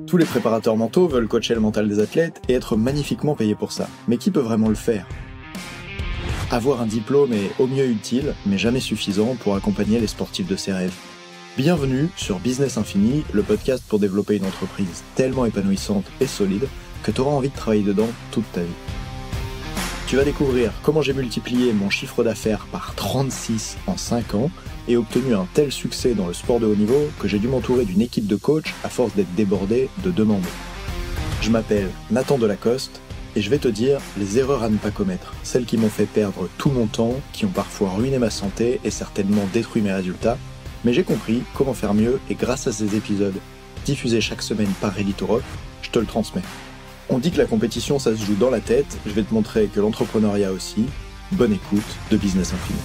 Tous les préparateurs mentaux veulent coacher le mental des athlètes et être magnifiquement payés pour ça. Mais qui peut vraiment le faire ? Avoir un diplôme est au mieux utile, mais jamais suffisant pour accompagner les sportifs de ses rêves. Bienvenue sur Business Infini, le podcast pour développer une entreprise tellement épanouissante et solide que tu auras envie de travailler dedans toute ta vie. Tu vas découvrir comment j'ai multiplié mon chiffre d'affaires par 36 en 5 ans et obtenu un tel succès dans le sport de haut niveau que j'ai dû m'entourer d'une équipe de coachs à force d'être débordé de demandes. Je m'appelle Nathan Delacoste et je vais te dire les erreurs à ne pas commettre, celles qui m'ont fait perdre tout mon temps, qui ont parfois ruiné ma santé et certainement détruit mes résultats, mais j'ai compris comment faire mieux et grâce à ces épisodes, diffusés chaque semaine par Ready to Rock, je te le transmets. On dit que la compétition ça se joue dans la tête, je vais te montrer que l'entrepreneuriat aussi. Bonne écoute de Business Infini.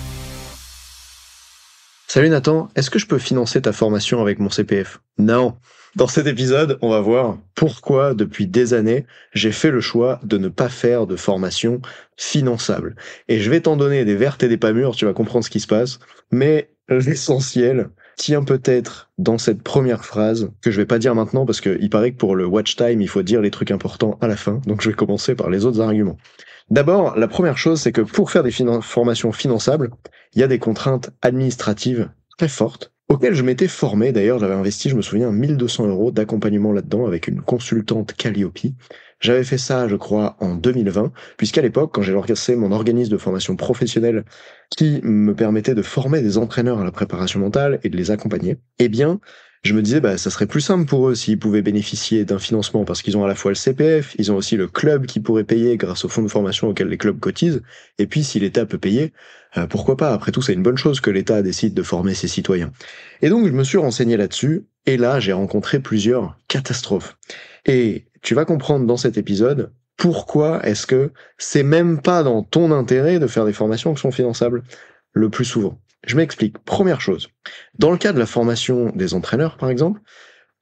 Salut Nathan, est-ce que je peux financer ta formation avec mon CPF ? Non. Dans cet épisode, on va voir pourquoi depuis des années, j'ai fait le choix de ne pas faire de formation finançable. Et je vais t'en donner des vertes et des pas mûres, tu vas comprendre ce qui se passe, mais l'essentiel tient peut-être dans cette première phrase que je vais pas dire maintenant parce qu'il paraît que pour le watch time, il faut dire les trucs importants à la fin, donc je vais commencer par les autres arguments. D'abord, la première chose, c'est que pour faire des formations finançables, il y a des contraintes administratives très fortes, auxquelles je m'étais formé. D'ailleurs, j'avais investi, je me souviens, 1200 € d'accompagnement là-dedans avec une consultante Calliope. J'avais fait ça, je crois, en 2020, puisqu'à l'époque, quand j'ai lancé mon organisme de formation professionnelle qui me permettait de former des entraîneurs à la préparation mentale et de les accompagner, eh bien, je me disais, ça serait plus simple pour eux s'ils pouvaient bénéficier d'un financement parce qu'ils ont à la fois le CPF, ils ont aussi le club qui pourrait payer grâce au fonds de formation auquel les clubs cotisent, et puis si l'État peut payer, pourquoi pas ? Après tout, c'est une bonne chose que l'État décide de former ses citoyens. Et donc, je me suis renseigné là-dessus, et là, j'ai rencontré plusieurs catastrophes. Et tu vas comprendre dans cet épisode pourquoi est-ce que c'est même pas dans ton intérêt de faire des formations qui sont finançables le plus souvent. Je m'explique. Première chose, dans le cas de la formation des entraîneurs, par exemple,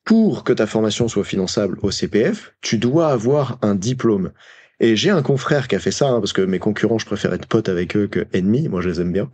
pour que ta formation soit finançable au CPF, tu dois avoir un diplôme. Et j'ai un confrère qui a fait ça, parce que mes concurrents, je préfère être pote avec eux que ennemi, moi je les aime bien.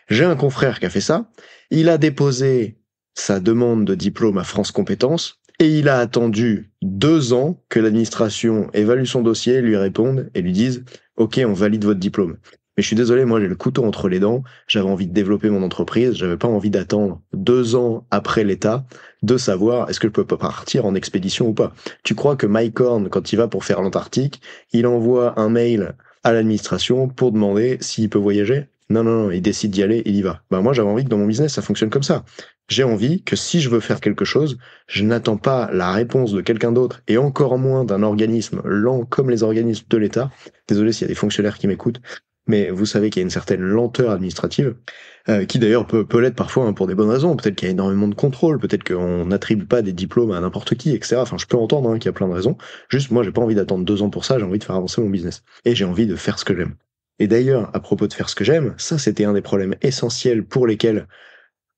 J'ai un confrère qui a fait ça, il a déposé sa demande de diplôme à France Compétences, et il a attendu 2 ans que l'administration évalue son dossier, lui réponde et lui dise « Ok, on valide votre diplôme ». Mais je suis désolé, moi j'ai le couteau entre les dents, j'avais envie de développer mon entreprise, j'avais pas envie d'attendre 2 ans après l'État de savoir est-ce que je peux pas partir en expédition ou pas. Tu crois que Mike Horn, quand il va pour faire l'Antarctique, il envoie un mail à l'administration pour demander s'il peut voyager ? Non, il décide d'y aller, il y va. Moi j'avais envie que dans mon business ça fonctionne comme ça. J'ai envie que si je veux faire quelque chose, je n'attends pas la réponse de quelqu'un d'autre, et encore moins d'un organisme lent comme les organismes de l'État. Désolé s'il y a des fonctionnaires qui m'écoutent, mais vous savez qu'il y a une certaine lenteur administrative, qui d'ailleurs peut l'être parfois pour des bonnes raisons. Peut-être qu'il y a énormément de contrôle, peut-être qu'on n'attribue pas des diplômes à n'importe qui, etc. Enfin, je peux entendre qu'il y a plein de raisons. Juste, moi, j'ai pas envie d'attendre 2 ans pour ça, j'ai envie de faire avancer mon business. Et j'ai envie de faire ce que j'aime. Et d'ailleurs, à propos de faire ce que j'aime, ça c'était un des problèmes essentiels pour lesquels,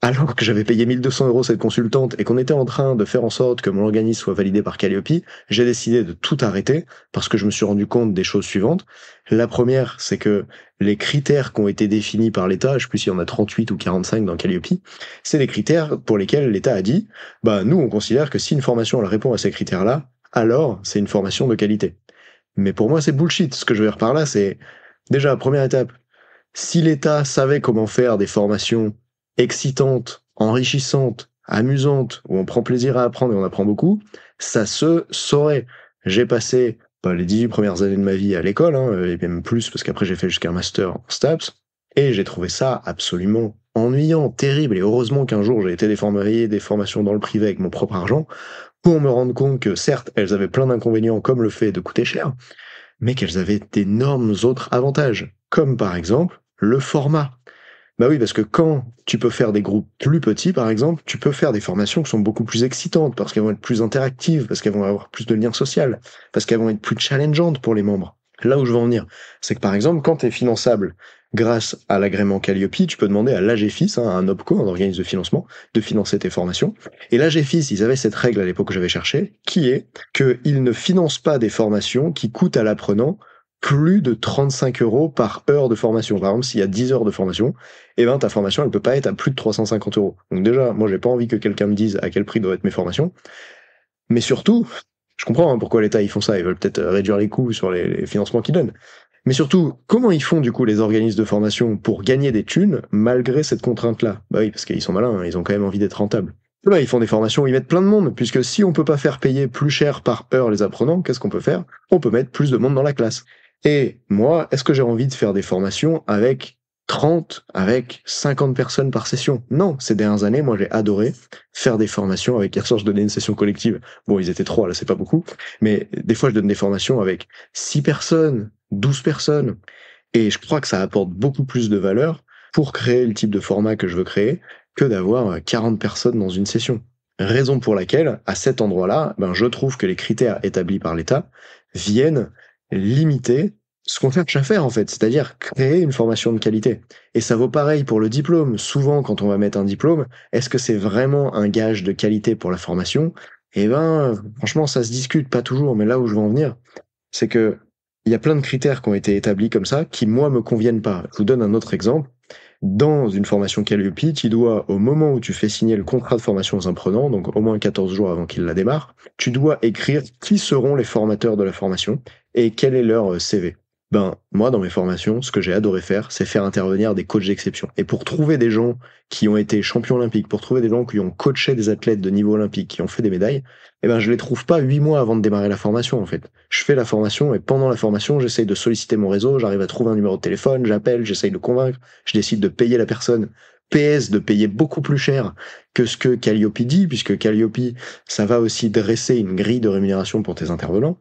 alors que j'avais payé 1200 € cette consultante et qu'on était en train de faire en sorte que mon organisme soit validé par Calliope, j'ai décidé de tout arrêter parce que je me suis rendu compte des choses suivantes. La première, c'est que les critères qui ont été définis par l'État, je sais plus s'il y en a 38 ou 45 dans Calliope, c'est des critères pour lesquels l'État a dit, nous on considère que si une formation elle répond à ces critères-là, alors c'est une formation de qualité. Mais pour moi c'est bullshit. Ce que je veux dire par là, c'est déjà, première étape, si l'État savait comment faire des formations excitantes, enrichissantes, amusantes, où on prend plaisir à apprendre et on apprend beaucoup, ça se saurait. J'ai passé les 18 premières années de ma vie à l'école, et même plus, parce qu'après j'ai fait jusqu'à un master en STAPS, et j'ai trouvé ça absolument ennuyant, terrible, et heureusement qu'un jour j'ai été des formations dans le privé avec mon propre argent, pour me rendre compte que certes, elles avaient plein d'inconvénients, comme le fait de coûter cher, mais qu'elles avaient d'énormes autres avantages, comme par exemple le format. Oui, parce que quand tu peux faire des groupes plus petits, par exemple, tu peux faire des formations qui sont beaucoup plus excitantes, parce qu'elles vont être plus interactives, parce qu'elles vont avoir plus de liens sociaux, parce qu'elles vont être plus challengeantes pour les membres. Là où je veux en venir, c'est que par exemple, quand tu es finançable grâce à l'agrément Calliope, tu peux demander à l'AGFIS, un OPCO, un organisme de financement, de financer tes formations. Et l'AGFIS, ils avaient cette règle à l'époque que j'avais cherché, qui est qu'ils ne financent pas des formations qui coûtent à l'apprenant plus de 35 € par heure de formation. Par exemple, s'il y a 10 heures de formation, ta formation, elle peut pas être à plus de 350 €. Donc déjà, moi, j'ai pas envie que quelqu'un me dise à quel prix doivent être mes formations. Mais surtout, Je comprends hein, pourquoi l'État ils font ça, ils veulent peut-être réduire les coûts sur les financements qu'ils donnent. Mais surtout, comment ils font du coup les organismes de formation pour gagner des thunes malgré cette contrainte-là? Bah oui, parce qu'ils sont malins, hein, ils ont quand même envie d'être rentables. Là, ils font des formations où ils mettent plein de monde, puisque si on peut pas faire payer plus cher par heure les apprenants, qu'est-ce qu'on peut faire? On peut mettre plus de monde dans la classe. Et moi, est-ce que j'ai envie de faire des formations avec 30, avec 50 personnes par session? Non, ces dernières années, moi j'ai adoré faire des formations avec, hier soir je donnais une session collective. Bon, ils étaient 3, là c'est pas beaucoup, mais des fois je donne des formations avec 6 personnes, 12 personnes, et je crois que ça apporte beaucoup plus de valeur pour créer le type de format que je veux créer que d'avoir 40 personnes dans une session. Raison pour laquelle, à cet endroit-là, ben, je trouve que les critères établis par l'État viennent limiter ce qu'on cherche à faire en fait, c'est-à-dire créer une formation de qualité. Et ça vaut pareil pour le diplôme. Souvent, quand on va mettre un diplôme, est-ce que c'est vraiment un gage de qualité pour la formation? Eh ben, franchement, ça se discute, pas toujours, mais là où je veux en venir, c'est que il y a plein de critères qui ont été établis comme ça, qui moi me conviennent pas. Je vous donne un autre exemple. Dans une formation Calliope, tu dois, au moment où tu fais signer le contrat de formation aux apprenants, donc au moins 14 jours avant qu'il la démarre, tu dois écrire qui seront les formateurs de la formation et quel est leur CV. Ben, moi, dans mes formations, ce que j'ai adoré faire, c'est faire intervenir des coachs d'exception. Et pour trouver des gens qui ont été champions olympiques, pour trouver des gens qui ont coaché des athlètes de niveau olympique, qui ont fait des médailles, eh ben, je les trouve pas 8 mois avant de démarrer la formation, en fait. Je fais la formation et pendant la formation, j'essaye de solliciter mon réseau, j'arrive à trouver un numéro de téléphone, j'appelle, j'essaye de convaincre, je décide de payer la personne. PS, de payer beaucoup plus cher que ce que Calliope dit, puisque Calliope, ça va aussi dresser une grille de rémunération pour tes intervenants.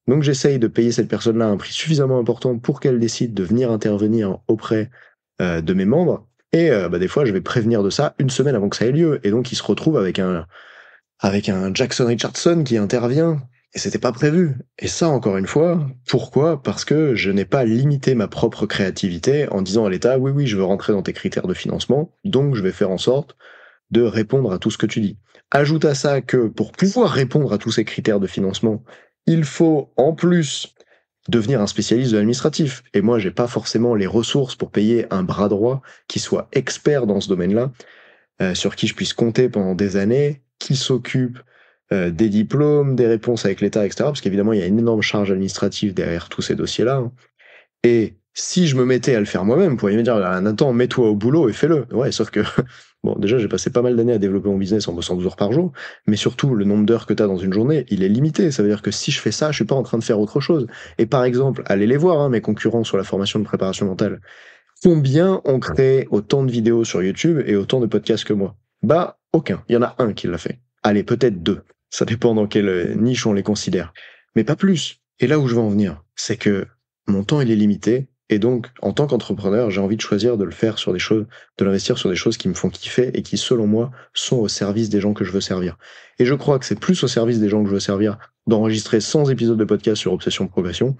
Donc j'essaye de payer cette personne-là un prix suffisamment important pour qu'elle décide de venir intervenir auprès de mes membres. Et bah, des fois, je vais prévenir de ça une semaine avant que ça ait lieu. Et donc, il se retrouve avec un Jackson Richardson qui intervient. Et c'était pas prévu. Et ça, encore une fois, pourquoi? Parce que je n'ai pas limité ma propre créativité en disant à l'État, oui, oui, je veux rentrer dans tes critères de financement, donc je vais faire en sorte de répondre à tout ce que tu dis. Ajoute à ça que pour pouvoir répondre à tous ces critères de financement, il faut en plus devenir un spécialiste de l'administratif. Et moi, j'ai pas forcément les ressources pour payer un bras droit qui soit expert dans ce domaine-là, sur qui je puisse compter pendant des années, qui s'occupe des diplômes, des réponses avec l'État, etc. Parce qu'évidemment, il y a une énorme charge administrative derrière tous ces dossiers-là, hein. Et si je me mettais à le faire moi-même, vous pourriez me dire, ah, Nathan, mets-toi au boulot et fais-le. Ouais, sauf que, bon, déjà, j'ai passé pas mal d'années à développer mon business en bossant 12 heures par jour, mais surtout, le nombre d'heures que tu as dans une journée, il est limité. Ça veut dire que si je fais ça, je suis pas en train de faire autre chose. Et par exemple, allez les voir, hein, mes concurrents sur la formation de préparation mentale. Combien ont créé autant de vidéos sur YouTube et autant de podcasts que moi? Bah, aucun. Il y en a un qui l'a fait. Allez, peut-être deux. Ça dépend dans quelle niche on les considère. Mais pas plus. Et là où je veux en venir, c'est que mon temps, il est limité. Et donc, en tant qu'entrepreneur, j'ai envie de choisir de le faire sur des choses, de l'investir sur des choses qui me font kiffer et qui, selon moi, sont au service des gens que je veux servir. Et je crois que c'est plus au service des gens que je veux servir d'enregistrer 100 épisodes de podcast sur Obsession Progression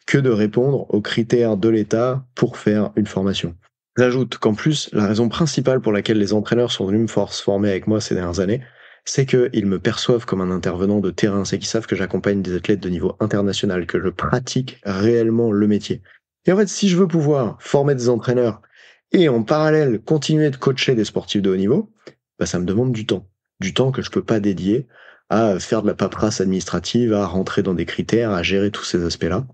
que de répondre aux critères de l'État pour faire une formation. J'ajoute qu'en plus, la raison principale pour laquelle les entraîneurs sont venus me former avec moi ces dernières années, c'est qu'ils me perçoivent comme un intervenant de terrain, c'est qu'ils savent que j'accompagne des athlètes de niveau international, que je pratique réellement le métier. Et en fait, si je veux pouvoir former des entraîneurs et en parallèle continuer de coacher des sportifs de haut niveau, bah ça me demande du temps. Du temps que je peux pas dédier à faire de la paperasse administrative, à rentrer dans des critères, à gérer tous ces aspects-là.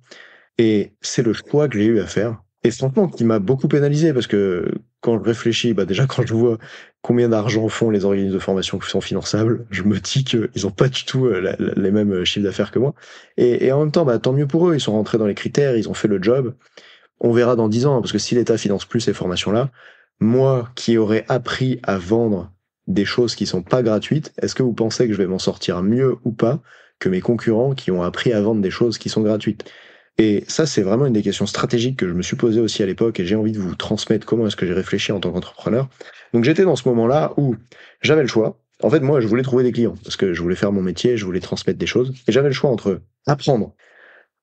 Et c'est le choix que j'ai eu à faire. Et franchement, qui m'a beaucoup pénalisé parce que quand je réfléchis, bah déjà quand je vois combien d'argent font les organismes de formation qui sont finançables, je me dis qu'ils ont pas du tout les mêmes chiffres d'affaires que moi. Et en même temps, bah tant mieux pour eux, ils sont rentrés dans les critères, ils ont fait le job. On verra dans 10 ans, hein, parce que si l'État finance plus ces formations-là, moi qui aurais appris à vendre des choses qui sont pas gratuites, est-ce que vous pensez que je vais m'en sortir mieux ou pas que mes concurrents qui ont appris à vendre des choses qui sont gratuites? Et ça, c'est vraiment une des questions stratégiques que je me suis posée aussi à l'époque et j'ai envie de vous transmettre comment est-ce que j'ai réfléchi en tant qu'entrepreneur. Donc j'étais dans ce moment-là où j'avais le choix. En fait, moi, je voulais trouver des clients parce que je voulais faire mon métier, je voulais transmettre des choses et j'avais le choix entre apprendre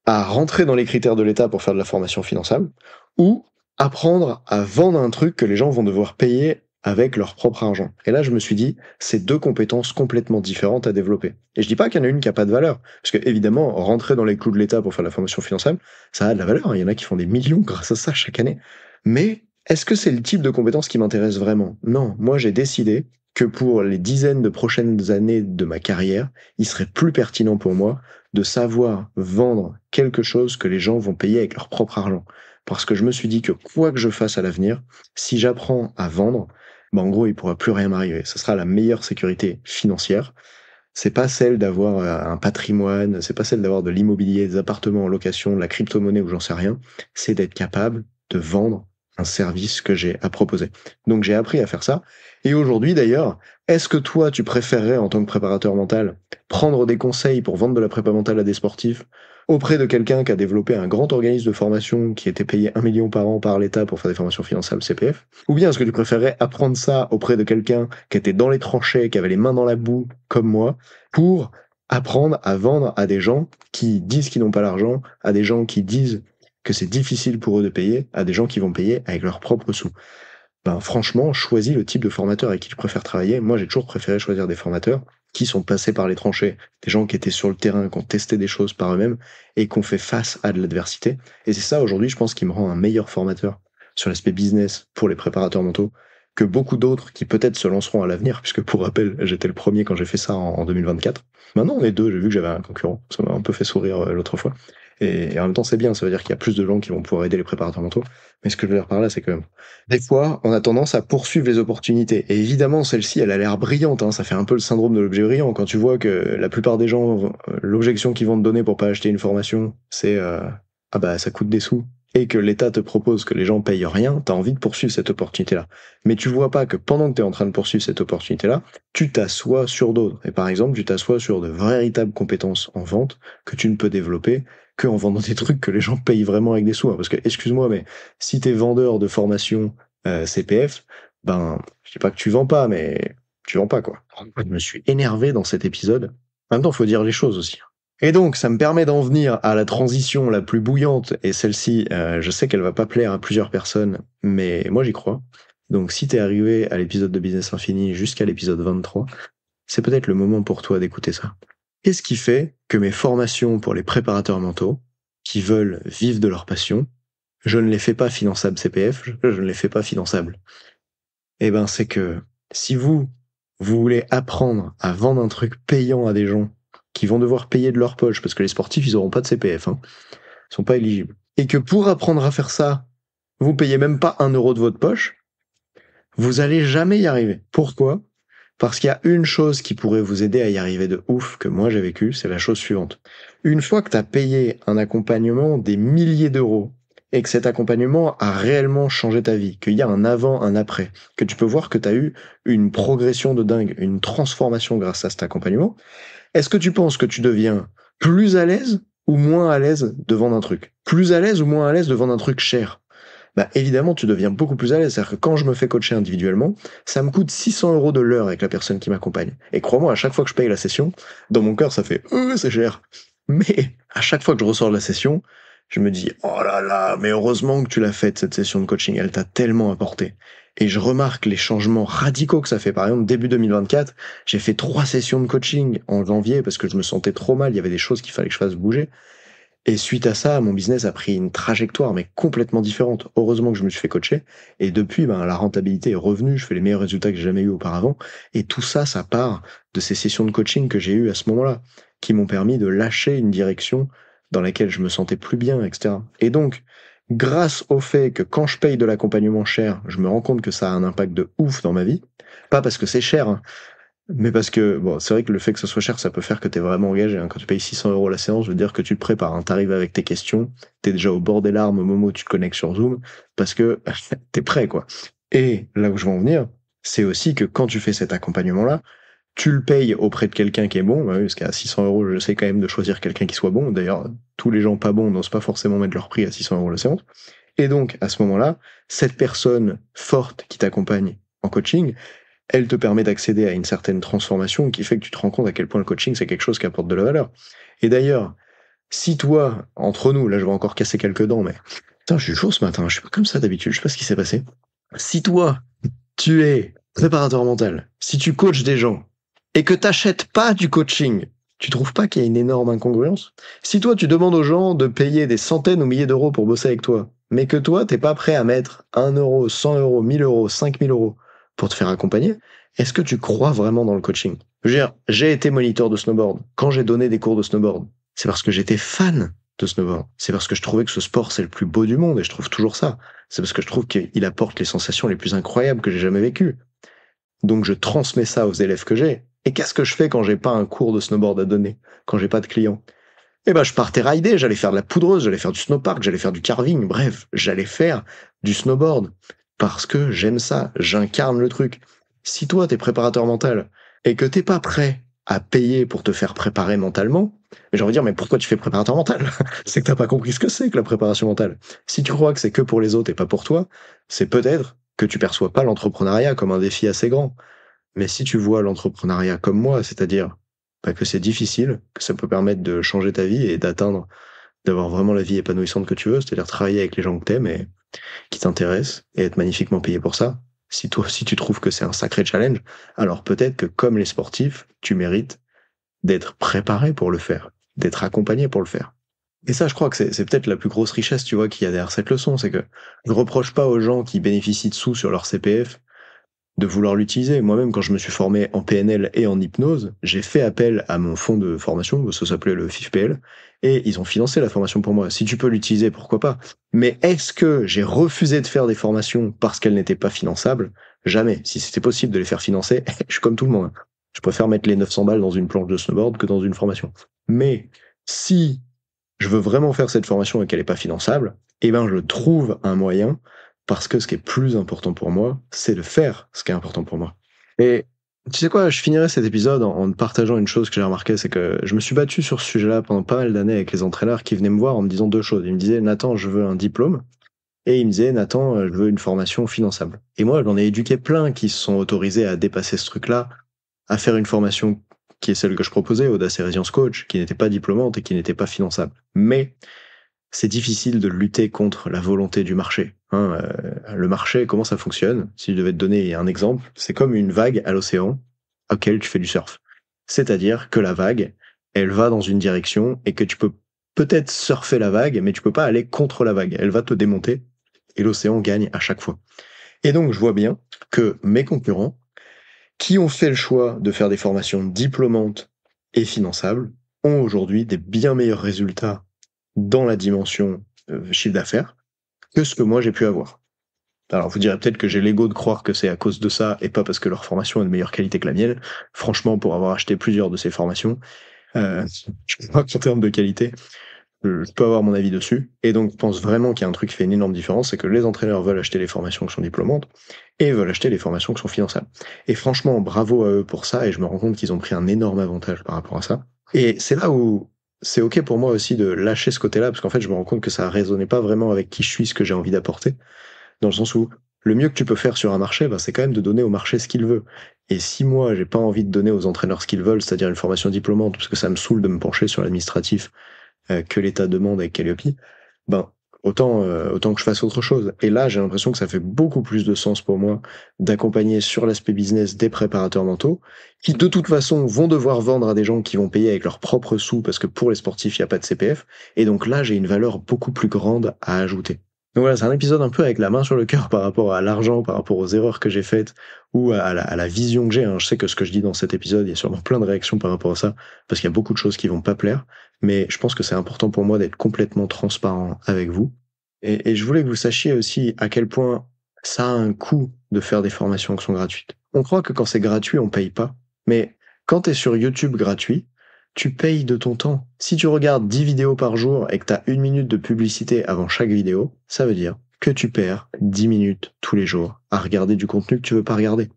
à rentrer dans les critères de l'État pour faire de la formation finançable ou apprendre à vendre un truc que les gens vont devoir payer avec leur propre argent. Et là, je me suis dit, c'est deux compétences complètement différentes à développer. Et je dis pas qu'il y en a une qui a pas de valeur, parce que évidemment, rentrer dans les clous de l'État pour faire la formation finançable, ça a de la valeur. Il y en a qui font des millions grâce à ça chaque année. Mais est-ce que c'est le type de compétence qui m'intéresse vraiment? Non, moi j'ai décidé que pour les dizaines de prochaines années de ma carrière, il serait plus pertinent pour moi de savoir vendre quelque chose que les gens vont payer avec leur propre argent. Parce que je me suis dit que quoi que je fasse à l'avenir, si j'apprends à vendre, bah en gros, il pourra plus rien m'arriver. Ce sera la meilleure sécurité financière. C'est pas celle d'avoir un patrimoine, c'est pas celle d'avoir de l'immobilier, des appartements en location, de la crypto-monnaie ou j'en sais rien. C'est d'être capable de vendre un service que j'ai à proposer. Donc j'ai appris à faire ça. Et aujourd'hui d'ailleurs, est-ce que toi tu préférerais en tant que préparateur mental prendre des conseils pour vendre de la prépa mentale à des sportifs auprès de quelqu'un qui a développé un grand organisme de formation qui était payé 1 million par an par l'État pour faire des formations finançables CPF? Ou bien est-ce que tu préférerais apprendre ça auprès de quelqu'un qui était dans les tranchées, qui avait les mains dans la boue comme moi, pour apprendre à vendre à des gens qui disent qu'ils n'ont pas l'argent, à des gens qui disent que c'est difficile pour eux de payer, à des gens qui vont payer avec leurs propres sous? Ben, franchement, choisis le type de formateur avec qui tu préfères travailler. Moi, j'ai toujours préféré choisir des formateurs qui sont passés par les tranchées, des gens qui étaient sur le terrain, qui ont testé des choses par eux-mêmes et qui ont fait face à de l'adversité. Et c'est ça, aujourd'hui, je pense, qui me rend un meilleur formateur sur l'aspect business pour les préparateurs mentaux que beaucoup d'autres qui peut-être se lanceront à l'avenir, puisque pour rappel, j'étais le premier quand j'ai fait ça en 2024. Maintenant, on est deux, j'ai vu que j'avais un concurrent. Ça m'a un peu fait sourire l'autre fois. Et en même temps, c'est bien, ça veut dire qu'il y a plus de gens qui vont pouvoir aider les préparateurs mentaux. Mais ce que je veux dire par là, c'est que des fois, on a tendance à poursuivre les opportunités. Et évidemment, celle-ci, elle a l'air brillante, hein. Ça fait un peu le syndrome de l'objet brillant. Quand tu vois que la plupart des gens, l'objection qu'ils vont te donner pour pas acheter une formation, c'est ah bah ça coûte des sous. Et que l'État te propose que les gens payent rien, t'as envie de poursuivre cette opportunité-là. Mais tu vois pas que pendant que t'es en train de poursuivre cette opportunité-là, tu t'assois sur d'autres. Et par exemple, tu t'assois sur de véritables compétences en vente que tu ne peux développer que en vendant des trucs que les gens payent vraiment avec des sous, hein. Parce que, excuse-moi, mais si t'es vendeur de formation CPF, ben, je dis pas que tu vends pas, mais tu vends pas, quoi. Je me suis énervé dans cet épisode. En même temps, faut dire les choses aussi. Et donc, ça me permet d'en venir à la transition la plus bouillante, et celle-ci, je sais qu'elle va pas plaire à plusieurs personnes, mais moi j'y crois. Donc, si t'es arrivé à l'épisode de Business Infini jusqu'à l'épisode 23, c'est peut-être le moment pour toi d'écouter ça. Qu'est-ce qui fait que mes formations pour les préparateurs mentaux, qui veulent vivre de leur passion, je ne les fais pas finançables CPF, je ne les fais pas finançables? Eh ben, c'est que si vous voulez apprendre à vendre un truc payant à des gens qui vont devoir payer de leur poche, parce que les sportifs, ils auront pas de CPF, hein, ils sont pas éligibles, et que pour apprendre à faire ça, vous payez même pas 1 euro de votre poche, vous allez jamais y arriver. Pourquoi? Parce qu'il y a une chose qui pourrait vous aider à y arriver de ouf que moi j'ai vécu, c'est la chose suivante. Une fois que tu as payé un accompagnement des milliers d'euros et que cet accompagnement a réellement changé ta vie, qu'il y a un avant, un après, que tu peux voir que tu as eu une progression de dingue, une transformation grâce à cet accompagnement, est-ce que tu penses que tu deviens plus à l'aise ou moins à l'aise de vendre un truc? Plus à l'aise ou moins à l'aise de vendre un truc cher? Bah évidemment, tu deviens beaucoup plus à l'aise. C'est-à-dire que quand je me fais coacher individuellement, ça me coûte 600 euros de l'heure avec la personne qui m'accompagne. Et crois-moi, à chaque fois que je paye la session, dans mon cœur, ça fait c'est cher. Mais à chaque fois que je ressors de la session, je me dis oh là là, mais heureusement que tu l'as faite cette session de coaching, elle t'a tellement apporté. Et je remarque les changements radicaux que ça fait. Par exemple, début 2024, j'ai fait 3 sessions de coaching en janvier parce que je me sentais trop mal. Il y avait des choses qu'il fallait que je fasse bouger. Et suite à ça, mon business a pris une trajectoire, mais complètement différente. Heureusement que je me suis fait coacher. Et depuis, ben, la rentabilité est revenue. Je fais les meilleurs résultats que j'ai jamais eu auparavant. Et tout ça, ça part de ces sessions de coaching que j'ai eues à ce moment-là, qui m'ont permis de lâcher une direction dans laquelle je me sentais plus bien, etc. Et donc, grâce au fait que quand je paye de l'accompagnement cher, je me rends compte que ça a un impact de ouf dans ma vie. Pas parce que c'est cher, hein, mais parce que, bon, c'est vrai que le fait que ce soit cher, ça peut faire que t'es vraiment engagé, hein. Quand tu payes 600 euros la séance, je veux dire que tu te prépares, hein. T'arrives avec tes questions, t'es déjà au bord des larmes au moment où tu te connectes sur Zoom, parce que t'es prêt, quoi. Et là où je veux en venir, c'est aussi que quand tu fais cet accompagnement-là, tu le payes auprès de quelqu'un qui est bon, bah oui, parce qu'à 600 euros, j'essaie quand même de choisir quelqu'un qui soit bon. D'ailleurs, tous les gens pas bons n'osent pas forcément mettre leur prix à 600 euros la séance. Et donc, à ce moment-là, cette personne forte qui t'accompagne en coaching, elle te permet d'accéder à une certaine transformation qui fait que tu te rends compte à quel point le coaching, c'est quelque chose qui apporte de la valeur. Et d'ailleurs, si toi, entre nous, là je vais encore casser quelques dents, mais putain, je suis chaud ce matin, je suis pas comme ça d'habitude, je sais pas ce qui s'est passé. Si toi, tu es préparateur mental, si tu coaches des gens et que t'achètes pas du coaching, tu trouves pas qu'il y a une énorme incongruence? Si toi, tu demandes aux gens de payer des centaines ou milliers d'euros pour bosser avec toi, mais que toi, t'es pas prêt à mettre 1 euro, 100 euros, 1000 euros, 5000 euros pour te faire accompagner, est-ce que tu crois vraiment dans le coaching? Je veux dire, j'ai été moniteur de snowboard. Quand j'ai donné des cours de snowboard, c'est parce que j'étais fan de snowboard. C'est parce que je trouvais que ce sport, c'est le plus beau du monde, et je trouve toujours ça. C'est parce que je trouve qu'il apporte les sensations les plus incroyables que j'ai jamais vécues. Donc je transmets ça aux élèves que j'ai. Et qu'est-ce que je fais quand j'ai pas un cours de snowboard à donner? Quand j'ai pas de clients? Eh ben, je partais rider, j'allais faire de la poudreuse, j'allais faire du snowpark, j'allais faire du carving, bref, j'allais faire du snowboard. Parce que j'aime ça, j'incarne le truc. Si toi, t'es préparateur mental et que t'es pas prêt à payer pour te faire préparer mentalement, mais j'ai envie de dire, mais pourquoi tu fais préparateur mental? C'est que t'as pas compris ce que c'est que la préparation mentale. Si tu crois que c'est que pour les autres et pas pour toi, c'est peut-être que tu perçois pas l'entrepreneuriat comme un défi assez grand. Mais si tu vois l'entrepreneuriat comme moi, c'est-à-dire que c'est difficile, que ça peut permettre de changer ta vie et d'avoir vraiment la vie épanouissante que tu veux, c'est-à-dire travailler avec les gens que t'aimes et qui t'intéressent et être magnifiquement payé pour ça. Si toi aussi tu trouves que c'est un sacré challenge, alors peut-être que comme les sportifs, tu mérites d'être préparé pour le faire, d'être accompagné pour le faire. Et ça, je crois que c'est peut-être la plus grosse richesse, tu vois, qu'il y a derrière cette leçon, c'est que je reproche pas aux gens qui bénéficient de sous sur leur CPF de vouloir l'utiliser. Moi-même, quand je me suis formé en PNL et en hypnose, j'ai fait appel à mon fonds de formation, ça s'appelait le FIFPL, et ils ont financé la formation pour moi. Si tu peux l'utiliser, pourquoi pas. Mais est-ce que j'ai refusé de faire des formations parce qu'elles n'étaient pas finançables? Jamais. Si c'était possible de les faire financer, je suis comme tout le monde. Je préfère mettre les 900 balles dans une planche de snowboard que dans une formation. Mais si je veux vraiment faire cette formation et qu'elle n'est pas finançable, eh ben je trouve un moyen parce que ce qui est plus important pour moi, c'est de faire ce qui est important pour moi. Et tu sais quoi, je finirai cet épisode en te partageant une chose que j'ai remarqué, c'est que je me suis battu sur ce sujet-là pendant pas mal d'années avec les entraîneurs qui venaient me voir en me disant deux choses. Ils me disaient, Nathan, je veux un diplôme. Et ils me disaient, Nathan, je veux une formation finançable. Et moi, j'en ai éduqué plein qui se sont autorisés à dépasser ce truc-là, à faire une formation qui est celle que je proposais, Audace et Résilience Coach, qui n'était pas diplômante et qui n'était pas finançable. Mais c'est difficile de lutter contre la volonté du marché. Le marché, comment ça fonctionne? Si je devais te donner un exemple, c'est comme une vague à l'océan auquel tu fais du surf. C'est-à-dire que la vague, elle va dans une direction et que tu peux peut-être surfer la vague, mais tu peux pas aller contre la vague. Elle va te démonter et l'océan gagne à chaque fois. Et donc, je vois bien que mes concurrents, qui ont fait le choix de faire des formations diplômantes et finançables, ont aujourd'hui des bien meilleurs résultats dans la dimension chiffre d'affaires que ce que moi j'ai pu avoir. Alors vous direz peut-être que j'ai l'ego de croire que c'est à cause de ça et pas parce que leur formation est de meilleure qualité que la mienne. Franchement, pour avoir acheté plusieurs de ces formations, je crois qu'en termes de qualité, je peux avoir mon avis dessus. Et donc je pense vraiment qu'il y a un truc qui fait une énorme différence, c'est que les entraîneurs veulent acheter les formations qui sont diplômantes et veulent acheter les formations qui sont finançables. Et franchement, bravo à eux pour ça, et je me rends compte qu'ils ont pris un énorme avantage par rapport à ça. Et c'est là où c'est ok pour moi aussi de lâcher ce côté-là, parce qu'en fait, je me rends compte que ça résonnait pas vraiment avec qui je suis, ce que j'ai envie d'apporter, dans le sens où le mieux que tu peux faire sur un marché, c'est quand même de donner au marché ce qu'il veut. Et si moi, j'ai pas envie de donner aux entraîneurs ce qu'ils veulent, c'est-à-dire une formation diplômante, parce que ça me saoule de me pencher sur l'administratif que l'État demande avec Calliope, ben autant que je fasse autre chose. Et là, j'ai l'impression que ça fait beaucoup plus de sens pour moi d'accompagner sur l'aspect business des préparateurs mentaux qui, de toute façon, vont devoir vendre à des gens qui vont payer avec leurs propres sous parce que pour les sportifs, il n'y a pas de CPF. Et donc là, j'ai une valeur beaucoup plus grande à ajouter. Donc voilà, c'est un épisode un peu avec la main sur le cœur par rapport à l'argent, par rapport aux erreurs que j'ai faites ou à la vision que j'ai. Je sais que ce que je dis dans cet épisode, il y a sûrement plein de réactions par rapport à ça parce qu'il y a beaucoup de choses qui vont pas plaire. Mais je pense que c'est important pour moi d'être complètement transparent avec vous. Et je voulais que vous sachiez aussi à quel point ça a un coût de faire des formations qui sont gratuites. On croit que quand c'est gratuit, on paye pas. Mais quand tu es sur YouTube gratuit, tu payes de ton temps. Si tu regardes 10 vidéos par jour et que tu as 1 minute de publicité avant chaque vidéo, ça veut dire que tu perds 10 minutes tous les jours à regarder du contenu que tu veux pas regarder.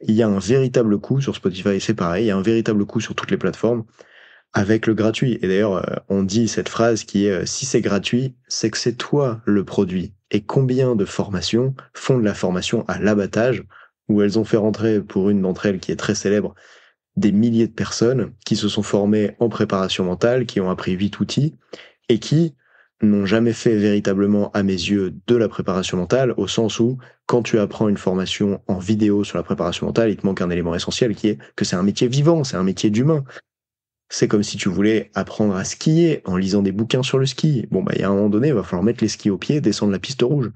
Il y a un véritable coût sur Spotify, c'est pareil, il y a un véritable coût sur toutes les plateformes avec le gratuit. Et d'ailleurs, on dit cette phrase qui est si c'est gratuit, c'est que c'est toi le produit. Et combien de formations font de la formation à l'abattage, où elles ont fait rentrer, pour une d'entre elles qui est très célèbre, des milliers de personnes qui se sont formées en préparation mentale, qui ont appris 8 outils, et qui n'ont jamais fait véritablement, à mes yeux, de la préparation mentale, au sens où, quand tu apprends une formation en vidéo sur la préparation mentale, il te manque un élément essentiel qui est que c'est un métier vivant, c'est un métier d'humain. C'est comme si tu voulais apprendre à skier en lisant des bouquins sur le ski. Bon, il y a un moment donné, il va falloir mettre les skis au pied, descendre la piste rouge.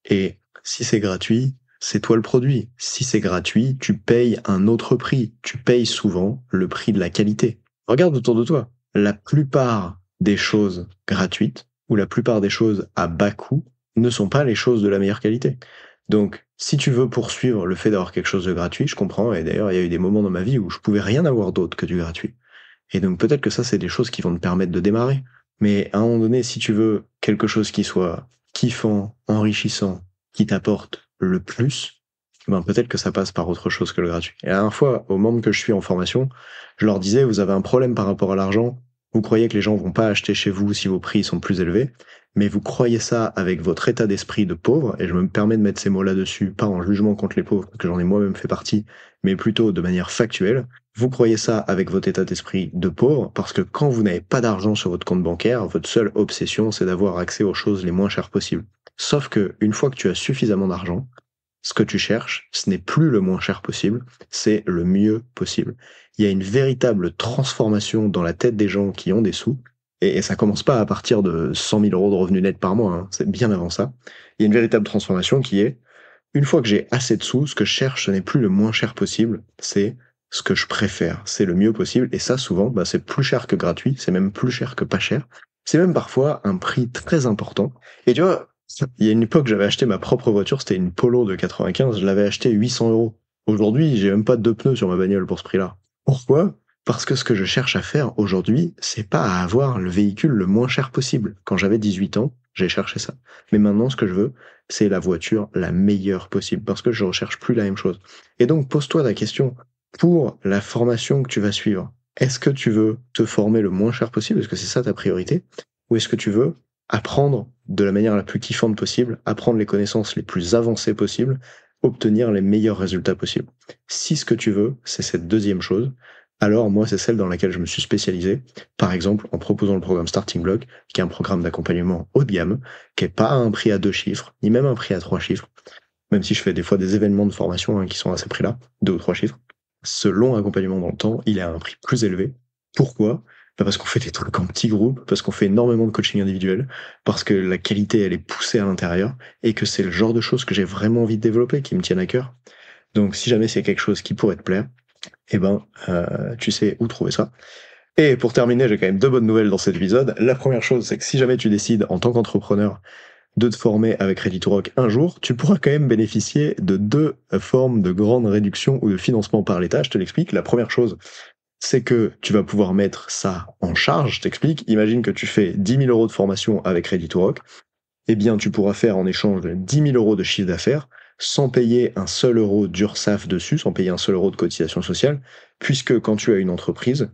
Et si c'est gratuit, c'est toi le produit. Si c'est gratuit, tu payes un autre prix. Tu payes souvent le prix de la qualité. Regarde autour de toi. La plupart des choses gratuites ou la plupart des choses à bas coût ne sont pas les choses de la meilleure qualité. Donc, si tu veux poursuivre le fait d'avoir quelque chose de gratuit, je comprends. Et d'ailleurs, il y a eu des moments dans ma vie où je pouvais rien avoir d'autre que du gratuit. Et donc, peut-être que ça, c'est des choses qui vont te permettre de démarrer. Mais à un moment donné, si tu veux quelque chose qui soit kiffant, enrichissant, qui t'apporte le plus, ben peut-être que ça passe par autre chose que le gratuit. Et la dernière fois, aux membres que je suis en formation, je leur disais, vous avez un problème par rapport à l'argent, vous croyez que les gens vont pas acheter chez vous si vos prix sont plus élevés, mais vous croyez ça avec votre état d'esprit de pauvre, et je me permets de mettre ces mots là-dessus, pas en jugement contre les pauvres, parce que j'en ai moi-même fait partie, mais plutôt de manière factuelle. Vous croyez ça avec votre état d'esprit de pauvre, parce que quand vous n'avez pas d'argent sur votre compte bancaire, votre seule obsession, c'est d'avoir accès aux choses les moins chères possibles. Sauf que, une fois que tu as suffisamment d'argent, ce que tu cherches, ce n'est plus le moins cher possible, c'est le mieux possible. Il y a une véritable transformation dans la tête des gens qui ont des sous, et ça commence pas à partir de 100 000 euros de revenus nets par mois, hein, c'est bien avant ça. Il y a une véritable transformation qui est, une fois que j'ai assez de sous, ce que je cherche, ce n'est plus le moins cher possible, c'est ce que je préfère, c'est le mieux possible, et ça, souvent, bah, c'est plus cher que gratuit, c'est même plus cher que pas cher, c'est même parfois un prix très important. Et tu vois, il y a une époque, j'avais acheté ma propre voiture, c'était une Polo de 95, je l'avais acheté 800 euros. Aujourd'hui, j'ai même pas de pneus sur ma bagnole pour ce prix-là. Pourquoi? Parce que ce que je cherche à faire aujourd'hui, c'est pas à avoir le véhicule le moins cher possible. Quand j'avais 18 ans, j'ai cherché ça. Mais maintenant, ce que je veux, c'est la voiture la meilleure possible, parce que je recherche plus la même chose. Et donc, pose-toi la question, pour la formation que tu vas suivre, est-ce que tu veux te former le moins cher possible? Est-ce que c'est ça ta priorité? Ou est-ce que tu veux apprendre de la manière la plus kiffante possible, apprendre les connaissances les plus avancées possibles, obtenir les meilleurs résultats possibles? Si ce que tu veux, c'est cette deuxième chose, alors moi, c'est celle dans laquelle je me suis spécialisé, par exemple en proposant le programme Starting Block, qui est un programme d'accompagnement haut de gamme, qui est pas un prix à 2 chiffres, ni même un prix à 3 chiffres, même si je fais des fois des événements de formation qui sont à ces prix-là, 2 ou 3 chiffres. Ce long accompagnement dans le temps, il est à un prix plus élevé. Pourquoi? Bah parce qu'on fait des trucs en petits groupes, parce qu'on fait énormément de coaching individuel, parce que la qualité, elle est poussée à l'intérieur, et que c'est le genre de choses que j'ai vraiment envie de développer, qui me tiennent à cœur. Donc si jamais c'est quelque chose qui pourrait te plaire, eh ben, tu sais où trouver ça. Et pour terminer, j'ai quand même 2 bonnes nouvelles dans cet épisode. La première chose, c'est que si jamais tu décides, en tant qu'entrepreneur, de te former avec Ready to Rock un jour, tu pourras quand même bénéficier de 2 formes de grande réduction ou de financement par l'État. Je te l'explique. La première chose, c'est que tu vas pouvoir mettre ça en charge. Je t'explique. Imagine que tu fais 10 000 euros de formation avec Ready to Rock. Eh bien, tu pourras faire en échange de 10 000 euros de chiffre d'affaires sans payer un seul euro d'URSSAF dessus, sans payer un seul euro de cotisation sociale, puisque quand tu as une entreprise,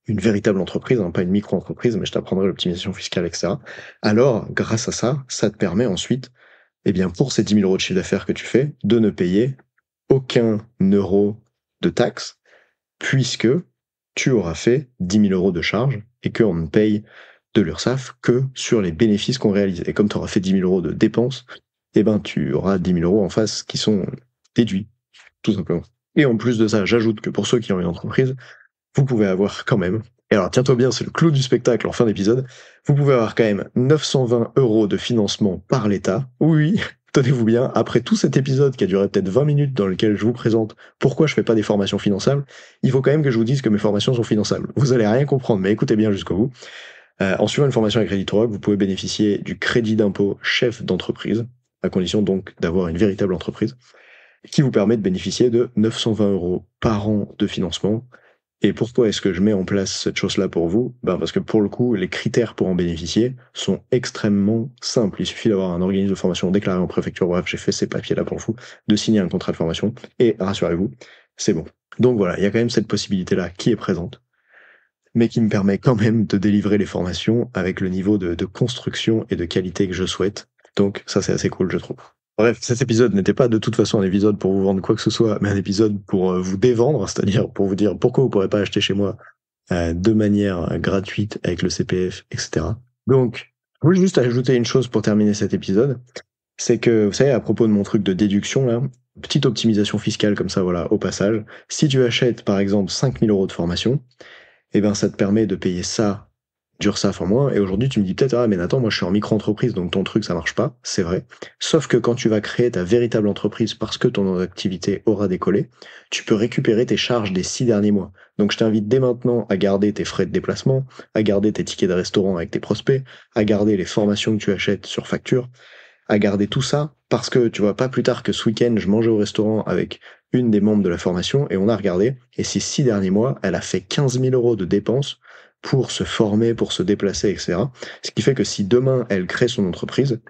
une véritable entreprise, hein, pas une micro-entreprise, mais je t'apprendrai l'optimisation fiscale, etc. Alors, grâce à ça, ça te permet ensuite, eh bien, pour ces 10 000 euros de chiffre d'affaires que tu fais, de ne payer aucun euro de taxes, puisque tu auras fait 10 000 euros de charges et qu'on ne paye de l'URSSAF que sur les bénéfices qu'on réalise. Et comme tu auras fait 10 000 euros de dépenses, eh ben, tu auras 10 000 euros en face qui sont déduits, tout simplement. Et en plus de ça, j'ajoute que pour ceux qui ont une entreprise, vous pouvez avoir quand même, et alors tiens-toi bien, c'est le clou du spectacle en fin d'épisode, vous pouvez avoir quand même 920 euros de financement par l'État. Oui, tenez-vous bien, après tout cet épisode qui a duré peut-être 20 minutes dans lequel je vous présente pourquoi je fais pas des formations finançables, il faut quand même que je vous dise que mes formations sont finançables. Vous allez rien comprendre, mais écoutez bien jusqu'au bout. En suivant une formation avec Ready to Rock, vous pouvez bénéficier du crédit d'impôt chef d'entreprise, à condition donc d'avoir une véritable entreprise, qui vous permet de bénéficier de 920 euros par an de financement. Et pourquoi est-ce que je mets en place cette chose-là pour vous? Ben parce que pour le coup, les critères pour en bénéficier sont extrêmement simples. Il suffit d'avoir un organisme de formation déclaré en préfecture, bref, j'ai fait ces papiers-là pour vous, de signer un contrat de formation, et rassurez-vous, c'est bon. Donc voilà, il y a quand même cette possibilité-là qui est présente, mais qui me permet quand même de délivrer les formations avec le niveau de construction et de qualité que je souhaite. Donc ça, c'est assez cool, je trouve. Bref, cet épisode n'était pas de toute façon un épisode pour vous vendre quoi que ce soit, mais un épisode pour vous dévendre, c'est-à-dire pour vous dire pourquoi vous pourrez pas acheter chez moi de manière gratuite avec le CPF, etc. Donc, je voulais juste ajouter une chose pour terminer cet épisode, c'est que, vous savez, à propos de mon truc de déduction, là, petite optimisation fiscale comme ça, voilà, au passage, si tu achètes par exemple 5 000 euros de formation, eh ben ça te permet de payer ça d'URSSAF en moins, et aujourd'hui tu me dis peut-être, ah mais Nathan, moi je suis en micro-entreprise, donc ton truc ça marche pas, c'est vrai. Sauf que quand tu vas créer ta véritable entreprise parce que ton activité aura décollé, tu peux récupérer tes charges des 6 derniers mois. Donc je t'invite dès maintenant à garder tes frais de déplacement, à garder tes tickets de restaurant avec tes prospects, à garder les formations que tu achètes sur facture, à garder tout ça, parce que tu vois, pas plus tard que ce week-end, je mangeais au restaurant avec une des membres de la formation, et on a regardé, et ces 6 derniers mois, elle a fait 15 000 euros de dépenses pour se former, pour se déplacer, etc. Ce qui fait que si demain, elle crée son entreprise,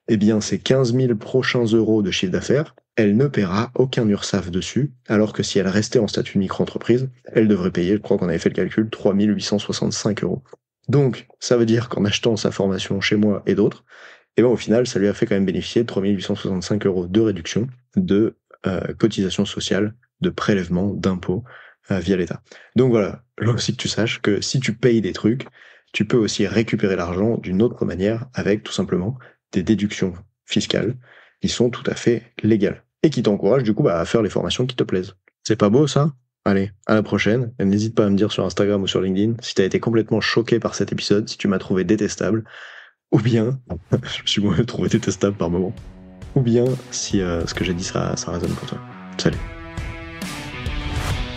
eh bien, ces 15 000 prochains euros de chiffre d'affaires, elle ne paiera aucun URSSAF dessus, alors que si elle restait en statut de micro-entreprise, elle devrait payer, je crois qu'on avait fait le calcul, 3 865 euros. Donc, ça veut dire qu'en achetant sa formation chez moi et d'autres, et ben au final, ça lui a fait quand même bénéficier de 3 865 euros de réduction de cotisation sociale, de prélèvement, d'impôts via l'État. Donc voilà, là aussi que tu saches que si tu payes des trucs, tu peux aussi récupérer l'argent d'une autre manière avec tout simplement des déductions fiscales qui sont tout à fait légales et qui t'encouragent du coup à faire les formations qui te plaisent. C'est pas beau ça? Allez, à la prochaine. Et n'hésite pas à me dire sur Instagram ou sur LinkedIn si t'as été complètement choqué par cet épisode, si tu m'as trouvé détestable, ou bien, je me suis moi trouvé détestable par moment, ou bien si ce que j'ai dit ça résonne pour toi. Salut.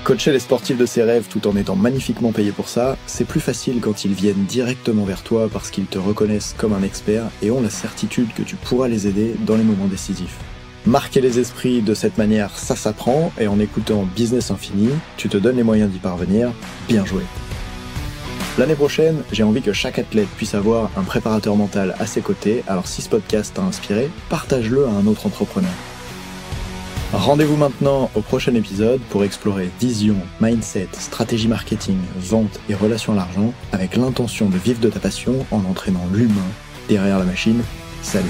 Coacher les sportifs de ses rêves tout en étant magnifiquement payé pour ça, c'est plus facile quand ils viennent directement vers toi parce qu'ils te reconnaissent comme un expert et ont la certitude que tu pourras les aider dans les moments décisifs. Marquer les esprits de cette manière, ça s'apprend, et en écoutant Business Infini, tu te donnes les moyens d'y parvenir. Bien joué. L'année prochaine, j'ai envie que chaque athlète puisse avoir un préparateur mental à ses côtés, alors si ce podcast t'a inspiré, partage-le à un autre entrepreneur. Rendez-vous maintenant au prochain épisode pour explorer vision, mindset, stratégie marketing, vente et relations à l'argent avec l'intention de vivre de ta passion en entraînant l'humain derrière la machine. Salut!